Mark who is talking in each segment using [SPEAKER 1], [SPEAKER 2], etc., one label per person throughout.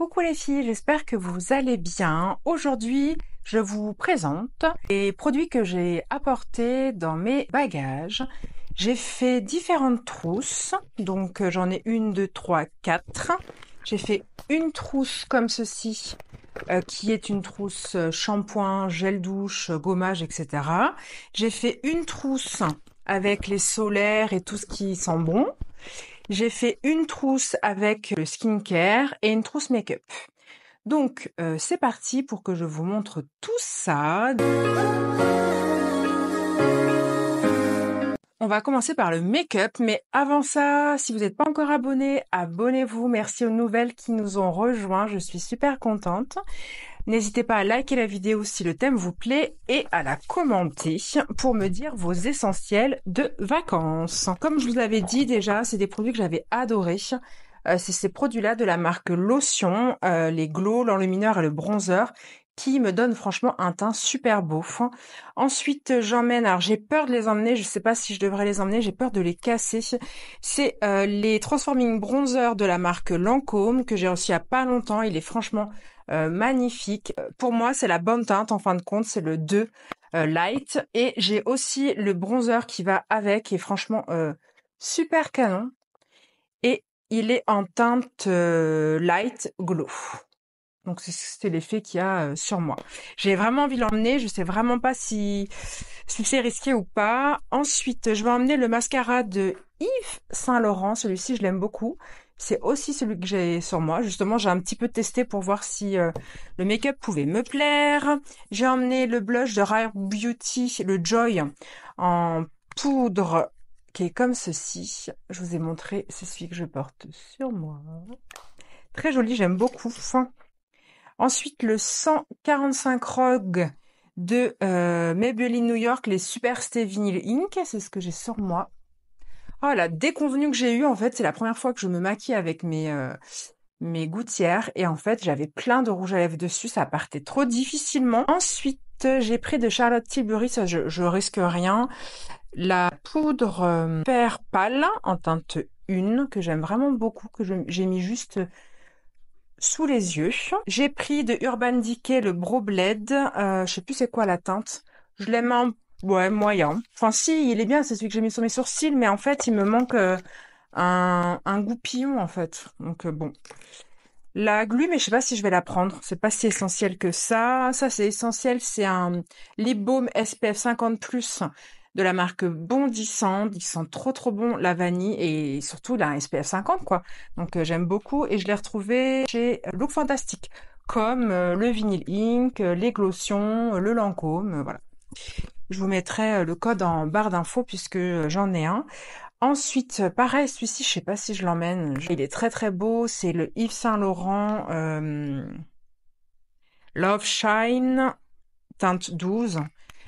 [SPEAKER 1] Coucou les filles, j'espère que vous allez bien. Aujourd'hui, je vous présente les produits que j'ai apportés dans mes bagages. J'ai fait différentes trousses, donc j'en ai une, deux, trois, quatre. J'ai fait une trousse comme ceci, qui est une trousse shampoing, gel douche, gommage, etc. J'ai fait une trousse avec les solaires et tout ce qui sent bon. J'ai fait une trousse avec le skincare et une trousse make-up. Donc, c'est parti pour que je vous montre tout ça. On va commencer par le make-up, mais avant ça, si vous n'êtes pas encore abonné, abonnez-vous. Merci aux nouvelles qui nous ont rejoints, je suis super contente. N'hésitez pas à liker la vidéo si le thème vous plaît et à la commenter pour me dire vos essentiels de vacances. Comme je vous l'avais dit déjà, c'est des produits que j'avais adorés. C'est ces produits-là de la marque Lotion, les glows, l'enlumineur et le bronzer, qui me donnent franchement un teint super beau. Ensuite, j'emmène, alors j'ai peur de les emmener, je sais pas si je devrais les emmener, j'ai peur de les casser. C'est les Transforming Bronzer de la marque Lancôme, que j'ai reçu il y a pas longtemps. Il est franchement magnifique. Pour moi, c'est la bonne teinte, en fin de compte, c'est le 2 Light. Et j'ai aussi le bronzer qui va avec, qui est franchement super canon. Et il est en teinte light glow. Donc c'est l'effet qu'il y a sur moi. J'ai vraiment envie de l'emmener, je sais vraiment pas si c'est risqué ou pas. Ensuite, je vais emmener le mascara de Yves Saint Laurent, celui-ci je l'aime beaucoup. C'est aussi celui que j'ai sur moi. Justement, j'ai un petit peu testé pour voir si le make-up pouvait me plaire. J'ai emmené le blush de Rare Beauty, le Joy, en poudre, qui est comme ceci. Je vous ai montré, c'est celui que je porte sur moi. Très joli, j'aime beaucoup. Ensuite, le 145 Rogue de Maybelline New York, les Super Stay Vinyl Ink, c'est ce que j'ai sur moi. Oh, la déconvenue que j'ai eue, en fait, c'est la première fois que je me maquille avec mes gouttières. Et en fait, j'avais plein de rouge à lèvres dessus, ça partait trop difficilement. Ensuite, j'ai pris de Charlotte Tilbury, ça je risque rien. La poudre Fer pâle en teinte 1, que j'aime vraiment beaucoup, que j'ai mis juste sous les yeux. J'ai pris de Urban Decay le Brow Blade, je sais plus c'est quoi la teinte. Je l'aime en moyen. Enfin si, il est bien, c'est celui que j'ai mis sur mes sourcils, mais en fait il me manque un goupillon en fait. Donc bon. La glu, mais je sais pas si je vais la prendre. C'est pas si essentiel que ça. Ça c'est essentiel, c'est un lip balm SPF 50+ de la marque Bondissant. Il sent trop bon la vanille et surtout la SPF 50 quoi. Donc j'aime beaucoup et je l'ai retrouvé chez Look Fantastic comme le Vinyl Ink, les Glotions, le Lancôme, voilà. Je vous mettrai le code en barre d'infos puisque j'en ai un. Ensuite, pareil, celui-ci, je sais pas si je l'emmène. Il est très beau. C'est le Yves Saint Laurent Love Shine teinte 12.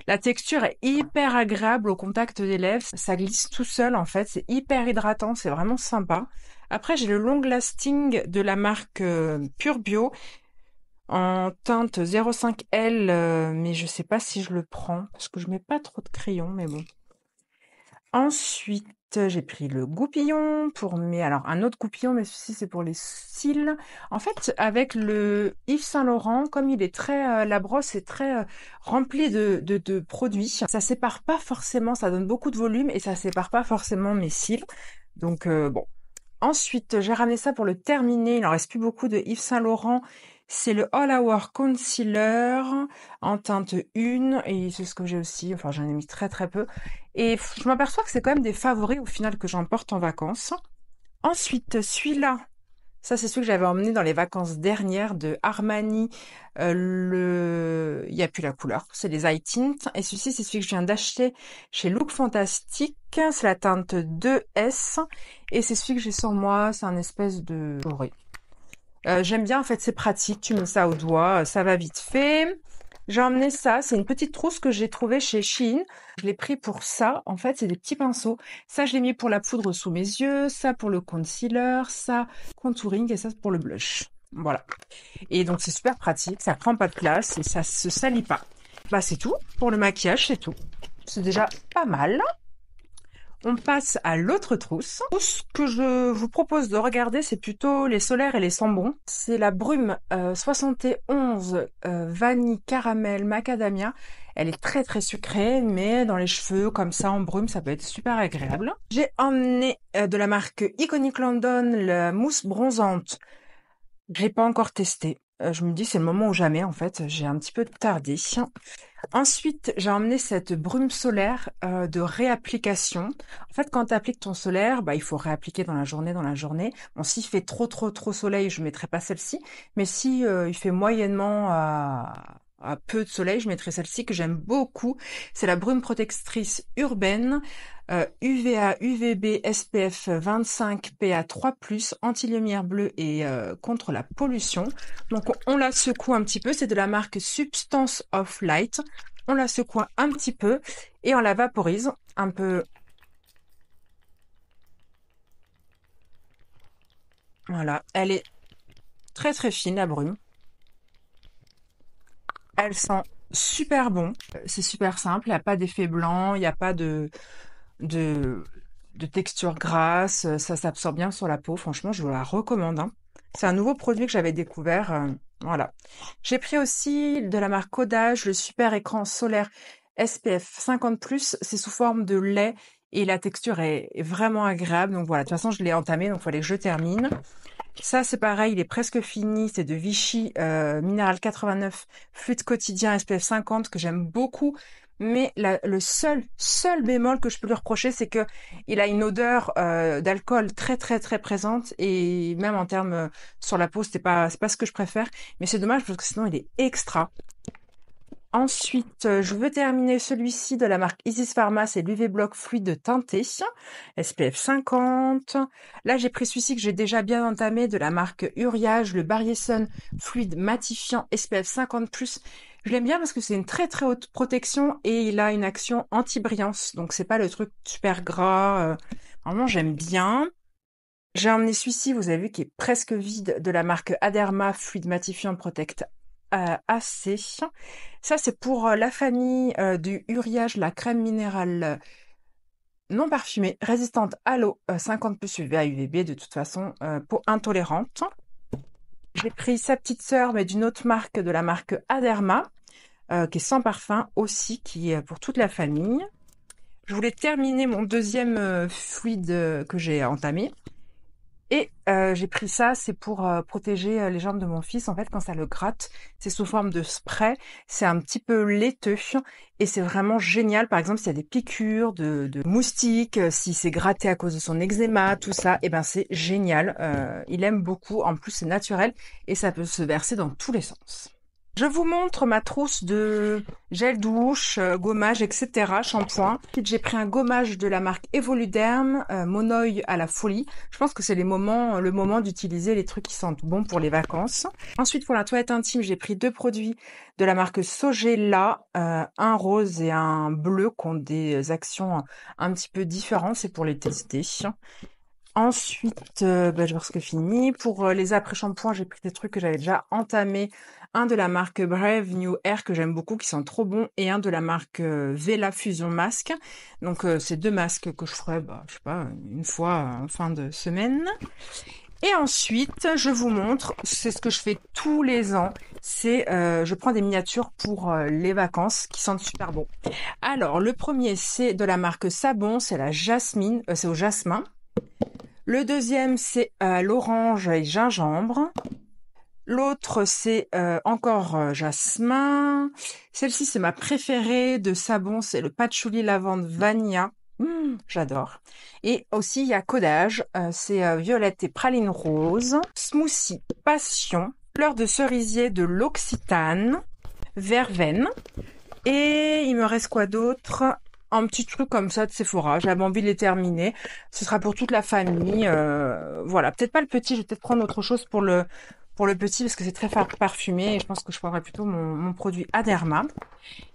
[SPEAKER 1] La texture est hyper agréable au contact des lèvres. Ça glisse tout seul en fait. C'est hyper hydratant. C'est vraiment sympa. Après, j'ai le Long Lasting de la marque Pure Bio en teinte 05L, mais je sais pas si je le prends parce que je mets pas trop de crayon, mais bon. Ensuite, j'ai pris le goupillon pour alors un autre goupillon, mais celui-ci c'est pour les cils. En fait, avec le Yves Saint Laurent, comme il est très, la brosse est très remplie de produits, ça sépare pas forcément, ça donne beaucoup de volume et ça sépare pas forcément mes cils. Donc bon. Ensuite, j'ai ramené ça pour le terminer. Il en reste plus beaucoup de Yves Saint Laurent. C'est le All Hour Concealer en teinte 1 et c'est ce que j'ai aussi. Enfin, j'en ai mis très peu. Et je m'aperçois que c'est quand même des favoris au final que j'emporte en vacances. Ensuite, celui-là, ça c'est celui que j'avais emmené dans les vacances dernières de Armani. Il n'y a plus la couleur, c'est les eye tints. Et celui-ci, c'est celui que je viens d'acheter chez Look Fantastic. C'est la teinte 2S. Et c'est celui que j'ai sur moi, c'est un espèce de doré. J'aime bien, en fait, c'est pratique. Tu mets ça au doigt, ça va vite fait. J'ai emmené ça, c'est une petite trousse que j'ai trouvée chez Shein. Je l'ai pris pour ça. En fait, c'est des petits pinceaux. Ça, je l'ai mis pour la poudre sous mes yeux, ça pour le concealer, ça contouring et ça pour le blush. Voilà. Et donc, c'est super pratique, ça prend pas de place et ça se salit pas. Bah, c'est tout. Pour le maquillage, c'est tout. C'est déjà pas mal. On passe à l'autre trousse. Ce que je vous propose de regarder, c'est plutôt les solaires et les sambons. C'est la brume 71 vanille caramel macadamia. Elle est très très sucrée, mais dans les cheveux, comme ça, en brume, ça peut être super agréable. J'ai emmené de la marque Iconic London la mousse bronzante. Je l'ai pas encore testée. Je me dis c'est le moment ou jamais, en fait. J'ai un petit peu tardé. Ensuite, j'ai emmené cette brume solaire de réapplication. En fait, quand tu appliques ton solaire, il faut réappliquer dans la journée. Bon, s'il fait trop soleil, je mettrai pas celle-ci. Mais si il fait moyennement à peu de soleil, je mettrai celle-ci que j'aime beaucoup. C'est la brume protectrice urbaine, UVA, UVB, SPF 25, PA3+, anti-lumière bleue et contre la pollution. Donc on la secoue un petit peu, c'est de la marque Substance of Light. On la secoue un petit peu et on la vaporise un peu. Voilà, elle est très très fine la brume. Elle sent super bon, c'est super simple, il n'y a pas d'effet blanc, il n'y a pas de texture grasse, ça s'absorbe bien sur la peau. Franchement, je vous la recommande, hein. C'est un nouveau produit que j'avais découvert. Voilà. J'ai pris aussi de la marque Codage le super écran solaire SPF 50+. C'est sous forme de lait et la texture est vraiment agréable. Donc voilà, de toute façon, je l'ai entamé, donc il fallait que je termine. Ça, c'est pareil, il est presque fini. C'est de Vichy Minéral 89 Fluide Quotidien SPF 50 que j'aime beaucoup. Mais le seul bémol que je peux lui reprocher, c'est que il a une odeur d'alcool très très très présente et même en termes sur la peau, c'est pas ce que je préfère. Mais c'est dommage parce que sinon il est extra. Ensuite, je veux terminer celui-ci de la marque Isis Pharma, c'est l'UV Block fluide teinté, SPF 50. Là, j'ai pris celui-ci que j'ai déjà bien entamé de la marque Uriage, le Barrier Sun fluide matifiant SPF 50+. Je l'aime bien parce que c'est une très très haute protection et il a une action anti-brillance. Donc c'est pas le truc super gras. Vraiment, j'aime bien. J'ai emmené celui-ci, vous avez vu, qui est presque vide, de la marque Aderma Fluide Matifiant Protect AC. Ça, c'est pour la famille du Uriage, la crème minérale non parfumée, résistante à l'eau, 50+ UVA UVB, de toute façon, peau intolérante. J'ai pris sa petite sœur, mais d'une autre marque, de la marque Aderma, qui est sans parfum aussi, qui est pour toute la famille. Je voulais terminer mon deuxième fluide que j'ai entamé. Et j'ai pris ça, c'est pour protéger les jambes de mon fils. En fait, quand ça le gratte, c'est sous forme de spray. C'est un petit peu laiteux et c'est vraiment génial. Par exemple, s'il y a des piqûres de moustiques, si c'est gratté à cause de son eczéma, tout ça, et ben c'est génial. Il aime beaucoup. En plus, c'est naturel et ça peut se verser dans tous les sens. Je vous montre ma trousse de gel douche, gommage, etc., shampoing. Ensuite, j'ai pris un gommage de la marque Evoluderm, Monoeil à la folie. Je pense que c'est le moment d'utiliser les trucs qui sentent bon pour les vacances. Ensuite, pour la toilette intime, j'ai pris 2 produits de la marque Sogella, un rose et un bleu qui ont des actions un petit peu différentes. C'est pour les tester. Ensuite, je vais presque fini. Pour les après-shampoings, j'ai pris des trucs que j'avais déjà entamés. Un de la marque Brave New Air que j'aime beaucoup, qui sont trop bons, et un de la marque Vela Fusion Masque. Donc, c'est 2 masques que je ferai, je sais pas, une fois en fin de semaine. Et ensuite, je vous montre, c'est ce que je fais tous les ans, c'est je prends des miniatures pour les vacances qui sentent super bon. Alors, le premier, c'est de la marque Sabon, c'est la Jasmine, c'est au jasmin. Le deuxième, c'est l'orange et gingembre. L'autre, c'est encore jasmin. Celle-ci, c'est ma préférée de savon, c'est le patchouli lavande vanilla. J'adore. Et aussi, il y a Codage, c'est violette et praline rose. Smoothie passion, fleur de cerisier de l'Occitane, verveine. Et il me reste quoi d'autre ? Un petit truc comme ça de Sephora, j'avais envie de les terminer. Ce sera pour toute la famille. Voilà, peut-être pas le petit, je vais peut-être prendre autre chose pour le petit parce que c'est très parfumé et je pense que je prendrai plutôt mon produit Aderma.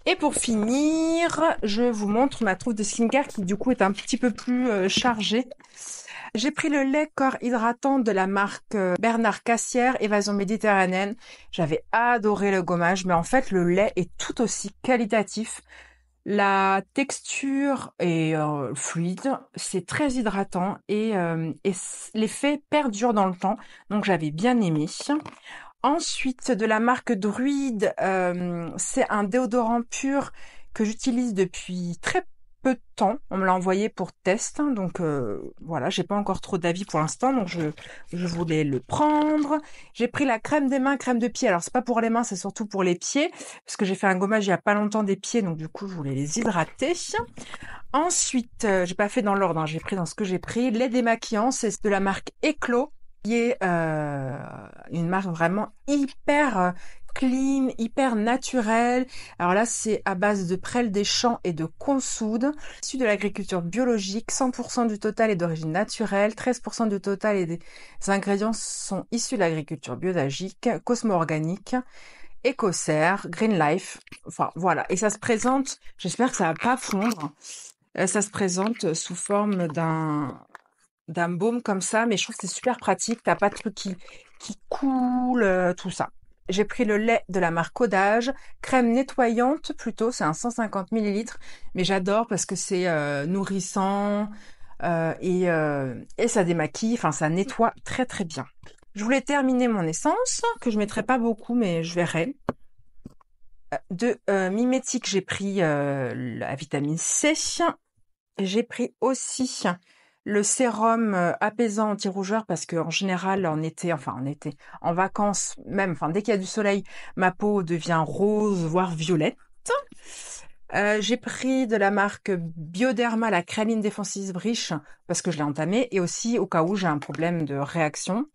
[SPEAKER 1] Et pour finir, je vous montre ma trousse de skincare qui du coup est un petit peu plus chargée. J'ai pris le lait corps hydratant de la marque Bernard Cassière, Évasion méditerranéenne. J'avais adoré le gommage, mais en fait le lait est tout aussi qualitatif. La texture est fluide, c'est très hydratant et l'effet perdure dans le temps, donc j'avais bien aimé. Ensuite, de la marque Druid, c'est un déodorant pur que j'utilise depuis très peu de temps. On me l'a envoyé pour test, hein, donc voilà, j'ai pas encore trop d'avis pour l'instant, donc je voulais le prendre. J'ai pris la crème des mains, crème de pied. Alors c'est pas pour les mains, c'est surtout pour les pieds, parce que j'ai fait un gommage il y a pas longtemps des pieds, donc du coup je voulais les hydrater. Ensuite, j'ai pas fait dans l'ordre, hein, j'ai pris dans ce que j'ai pris. Lait démaquillant, c'est de la marque Eclos, qui est une marque vraiment hyper clean, hyper naturelle. Alors là, c'est à base de prêle des champs et de consoude, issu de l'agriculture biologique. 100% du total est d'origine naturelle, 13% du total et des ingrédients sont issus de l'agriculture biologique, cosmo-organique, écossaire, green life. Enfin voilà, et ça se présente, j'espère que ça va pas fondre. Ça se présente sous forme d'un baume comme ça, mais je trouve que c'est super pratique. T'as pas de truc qui coule, tout ça. J'ai pris le lait de la marque Codage, crème nettoyante plutôt, c'est un 150 millilitres, mais j'adore parce que c'est nourrissant et ça démaquille, enfin ça nettoie très très bien. Je voulais terminer mon essence, que je mettrai pas beaucoup, mais je verrai. De mimétique, j'ai pris la vitamine C. J'ai pris aussi le sérum apaisant anti-rougeur parce que en général en été, en vacances même, dès qu'il y a du soleil, ma peau devient rose voire violette. J'ai pris de la marque Bioderma la Créaline Défensive Riche parce que je l'ai entamée et aussi au cas où j'ai un problème de réaction.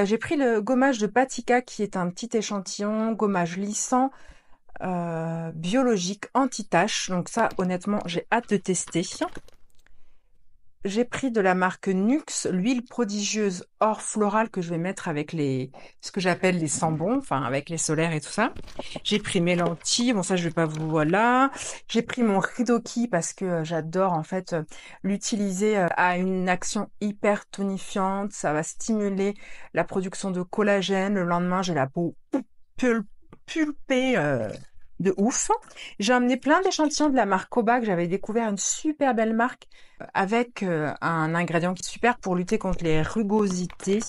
[SPEAKER 1] J'ai pris le gommage de Patika qui est un petit échantillon gommage lissant biologique anti-tache. Donc ça, honnêtement, j'ai hâte de tester. J'ai pris de la marque Nux, l'huile prodigieuse or florale que je vais mettre avec ce que j'appelle les sambons, avec les solaires et tout ça. J'ai pris mes lentilles, bon ça je vais pas vous voilà. J'ai pris mon Ridoki parce que j'adore en fait l'utiliser à une action hyper tonifiante. Ça va stimuler la production de collagène. Le lendemain j'ai la peau pulpée de ouf. J'ai amené plein d'échantillons de la marque Koba que j'avais découvert, une super belle marque avec un ingrédient qui est super pour lutter contre les rugosités.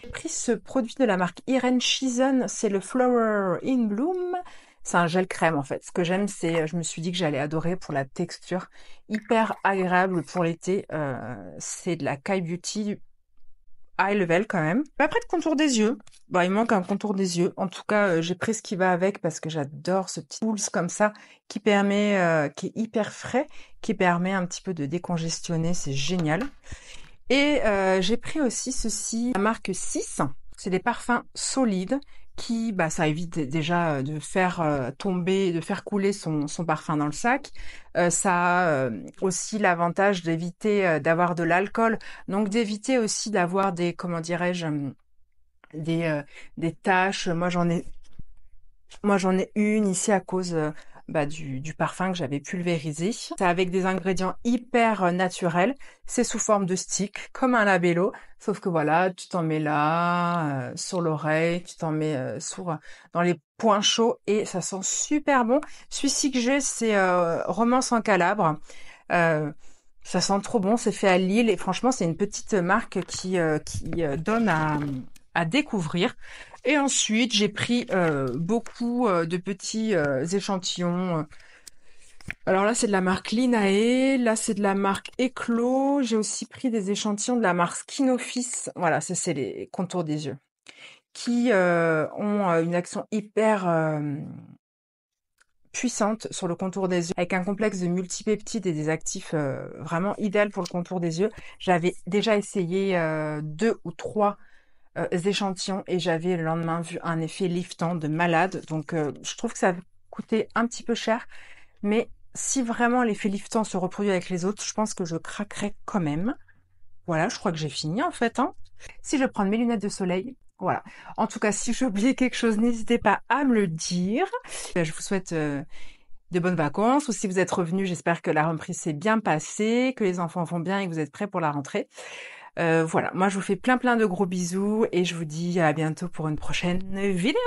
[SPEAKER 1] J'ai pris ce produit de la marque Irene Shisen, c'est le Flower in Bloom. C'est un gel crème en fait. Ce que j'aime, c'est, je me suis dit que j'allais adorer pour la texture, hyper agréable pour l'été. C'est de la Kai Beauty high level quand même. Pas près de contour des yeux. Bah, il manque un contour des yeux. En tout cas, j'ai pris ce qui va avec parce que j'adore ce petit pulse comme ça qui permet, qui est hyper frais, qui permet un petit peu de décongestionner. C'est génial. Et j'ai pris aussi ceci, la marque 6. C'est des parfums solides qui, ça évite déjà de faire tomber, de faire couler son parfum dans le sac. Ça a aussi l'avantage d'éviter d'avoir de l'alcool, donc d'éviter aussi d'avoir des, comment dirais-je, des taches. Moi j'en ai une ici à cause du parfum que j'avais pulvérisé. C'est avec des ingrédients hyper naturels. C'est sous forme de stick, comme un labello. Sauf que voilà, tu t'en mets là, sur l'oreille, tu t'en mets dans les points chauds et ça sent super bon. Celui-ci que j'ai, c'est Romance en Calabre. Ça sent trop bon, c'est fait à Lille et franchement, c'est une petite marque qui donne à découvrir. Et ensuite, j'ai pris beaucoup de petits échantillons. Alors là, c'est de la marque Linae. Là, c'est de la marque Eclos. J'ai aussi pris des échantillons de la marque Skin Office. Voilà, ça, c'est les contours des yeux. Qui ont une action hyper puissante sur le contour des yeux. Avec un complexe de multipeptides et des actifs vraiment idéal pour le contour des yeux. J'avais déjà essayé 2 ou 3 échantillons et j'avais le lendemain vu un effet liftant de malade. Donc je trouve que ça coûtait un petit peu cher, mais si vraiment l'effet liftant se reproduit avec les autres, je pense que je craquerai quand même. Voilà, je crois que j'ai fini en fait. Si je prends mes lunettes de soleil, voilà. En tout cas, si j'ai oublié quelque chose, n'hésitez pas à me le dire. Je vous souhaite de bonnes vacances, ou si vous êtes revenus, j'espère que la reprise s'est bien passée, que les enfants vont bien et que vous êtes prêts pour la rentrée. Voilà, moi je vous fais plein de gros bisous et je vous dis à bientôt pour une prochaine vidéo.